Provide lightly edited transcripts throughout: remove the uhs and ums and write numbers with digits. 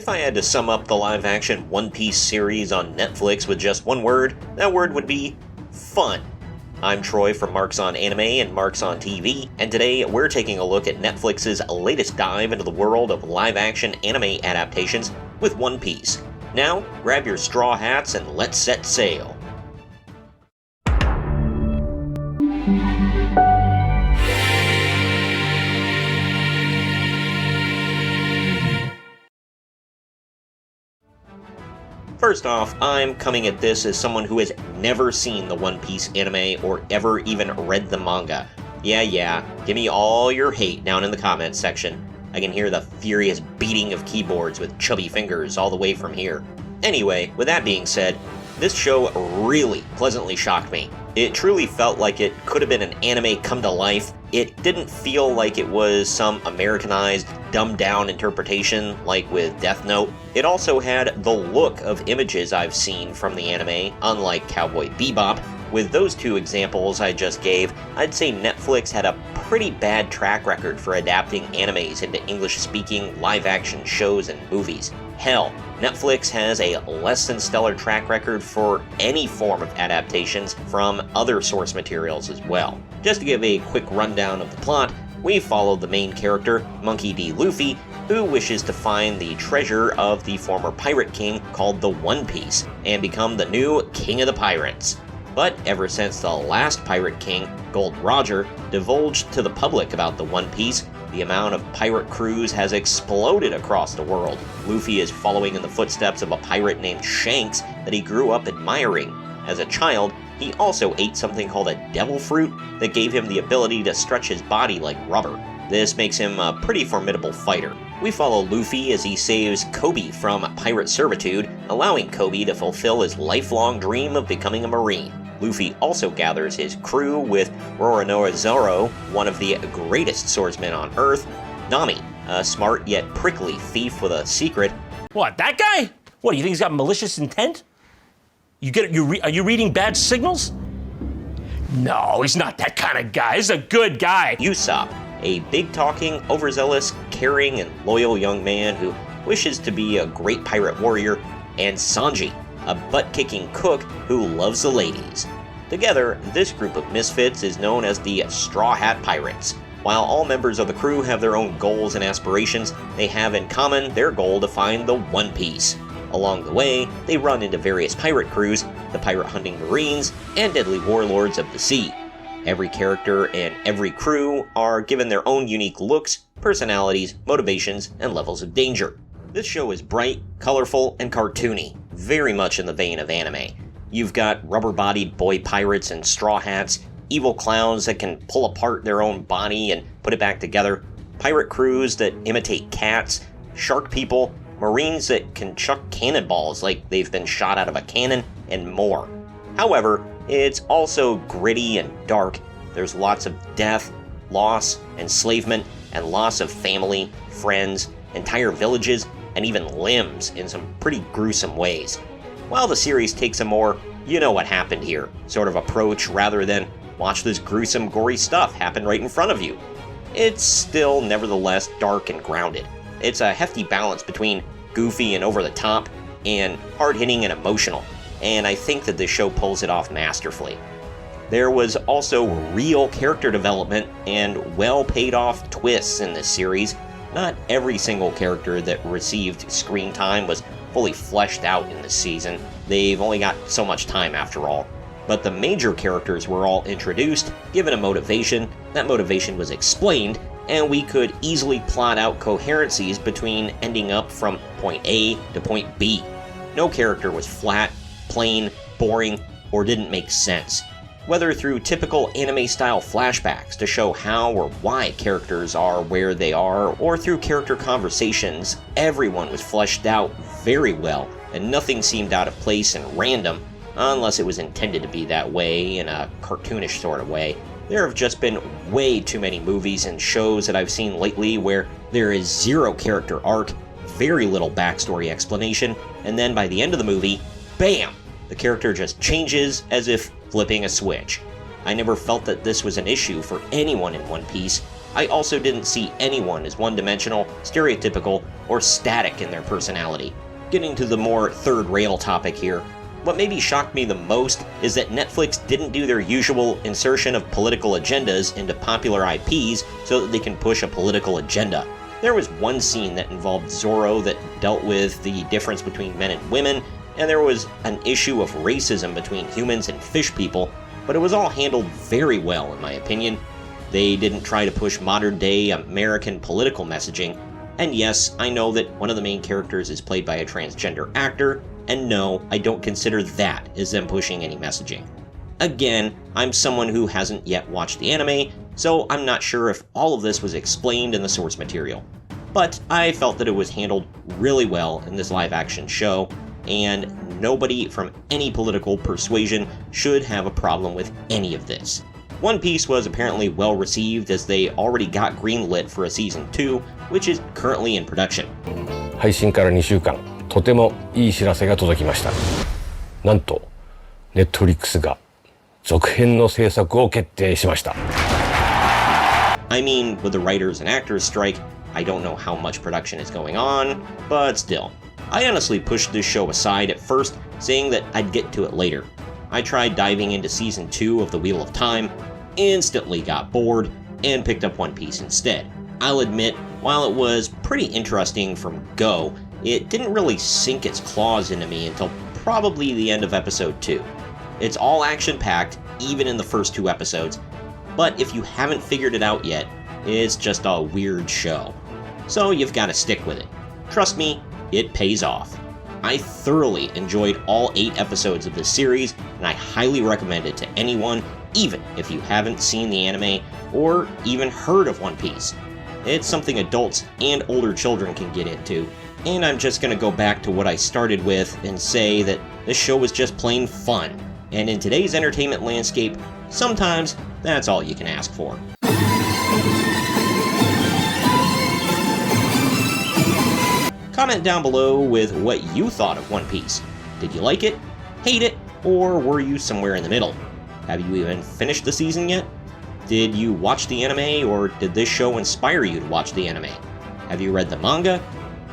If I had to sum up the live-action One Piece series on Netflix with just one word, that word would be fun. I'm Troy from Marks on Anime and Marks on TV, and today we're taking a look at Netflix's latest dive into the world of live-action anime adaptations with One Piece. Now, grab your straw hats and let's set sail. First off, I'm coming at this as someone who has never seen the One Piece anime or ever even read the manga. Yeah, give me all your hate down in the comments section. I can hear the furious beating of keyboards with chubby fingers all the way from here. Anyway, with that being said, this show really pleasantly shocked me. It truly felt like it could have been an anime come to life. It didn't feel like it was some Americanized, dumbed-down interpretation like with Death Note. It also had the look of images I've seen from the anime, unlike Cowboy Bebop. With those two examples I just gave, I'd say Netflix had a pretty bad track record for adapting animes into English-speaking live-action shows and movies. Hell, Netflix has a less than stellar track record for any form of adaptations from other source materials as well. Just to give a quick rundown of the plot, we follow the main character, Monkey D. Luffy, who wishes to find the treasure of the former pirate king called the One Piece, and become the new King of the Pirates. But ever since the last pirate king, Gold Roger, divulged to the public about the One Piece, the amount of pirate crews has exploded across the world. Luffy is following in the footsteps of a pirate named Shanks that he grew up admiring. As a child, he also ate something called a devil fruit that gave him the ability to stretch his body like rubber. This makes him a pretty formidable fighter. We follow Luffy as he saves Kobe from pirate servitude, allowing Kobe to fulfill his lifelong dream of becoming a marine. Luffy also gathers his crew with Roronoa Zoro, one of the greatest swordsmen on Earth, Nami, a smart yet prickly thief with a secret. What, that guy? What, do you think he's got malicious intent? Are you reading bad signals? No, he's not that kind of guy. He's a good guy. Usopp, a big-talking, overzealous, caring, and loyal young man who wishes to be a great pirate warrior, and Sanji, a butt-kicking cook who loves the ladies. Together, this group of misfits is known as the Straw Hat Pirates. While all members of the crew have their own goals and aspirations, they have in common their goal to find the One Piece. Along the way, they run into various pirate crews, the pirate-hunting marines, and deadly warlords of the sea. Every character and every crew are given their own unique looks, personalities, motivations, and levels of danger. This show is bright, colorful, and cartoony, very much in the vein of anime. You've got rubber-bodied boy pirates and straw hats, evil clowns that can pull apart their own body and put it back together, pirate crews that imitate cats, shark people, marines that can chuck cannonballs like they've been shot out of a cannon, and more. However, it's also gritty and dark. There's lots of death, loss, enslavement, and loss of family, friends, entire villages, and even limbs in some pretty gruesome ways. While the series takes a more, you know what happened here, sort of approach rather than watch this gruesome, gory stuff happen right in front of you, it's still nevertheless dark and grounded. It's a hefty balance between goofy and over-the-top, and hard-hitting and emotional, and I think that this show pulls it off masterfully. There was also real character development and well-paid-off twists in this series. Not every single character that received screen time was fully fleshed out in this season. They've only got so much time after all. But the major characters were all introduced, given a motivation, that motivation was explained, and we could easily plot out coherencies between ending up from point A to point B. No character was flat, plain, boring, or didn't make sense. Whether through typical anime-style flashbacks to show how or why characters are where they are, or through character conversations, everyone was fleshed out very well, and nothing seemed out of place and random, unless it was intended to be that way in a cartoonish sort of way. There have just been way too many movies and shows that I've seen lately where there is zero character arc, very little backstory explanation, and then by the end of the movie, bam! The character just changes as if flipping a switch. I never felt that this was an issue for anyone in One Piece. I also didn't see anyone as one-dimensional, stereotypical, or static in their personality. Getting to the more third-rail topic here, what maybe shocked me the most is that Netflix didn't do their usual insertion of political agendas into popular IPs so that they can push a political agenda. There was one scene that involved Zorro that dealt with the difference between men and women, and there was an issue of racism between humans and fish people, but it was all handled very well in my opinion. They didn't try to push modern-day American political messaging, and yes, I know that one of the main characters is played by a transgender actor, and no, I don't consider that as them pushing any messaging. Again, I'm someone who hasn't yet watched the anime, so I'm not sure if all of this was explained in the source material. But I felt that it was handled really well in this live-action show, and nobody from any political persuasion should have a problem with any of this. One Piece was apparently well received as they already got greenlit for a season 2, which is currently in production. 配信から2週間、とてもいい知らせが届きました。なんと、Netflix が続編の制作を決定しました。I mean, with the writers and actors strike, I don't know how much production is going on, but still. I honestly pushed this show aside at first, saying that I'd get to it later. I tried diving into season 2 of The Wheel of Time, instantly got bored, and picked up One Piece instead. I'll admit, while it was pretty interesting from go, it didn't really sink its claws into me until probably the end of episode 2. It's all action-packed, even in the first 2 episodes, but if you haven't figured it out yet, it's just a weird show. So you've got to stick with it. Trust me, it pays off. I thoroughly enjoyed all 8 episodes of this series, and I highly recommend it to anyone, even if you haven't seen the anime or even heard of One Piece. It's something adults and older children can get into, and I'm just going to go back to what I started with and say that this show was just plain fun, and in today's entertainment landscape, sometimes that's all you can ask for. Comment down below with what you thought of One Piece. Did you like it, hate it, or were you somewhere in the middle? Have you even finished the season yet? Did you watch the anime, or did this show inspire you to watch the anime? Have you read the manga?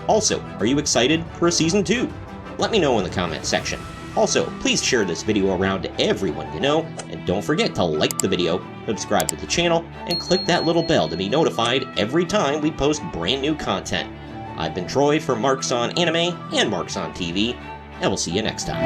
Also, are you excited for a season 2? Let me know in the comment section. Also, please share this video around to everyone you know, and don't forget to like the video, subscribe to the channel, and click that little bell to be notified every time we post brand new content. I've been Troy for Marks on Anime and Marks on TV, and we'll see you next time.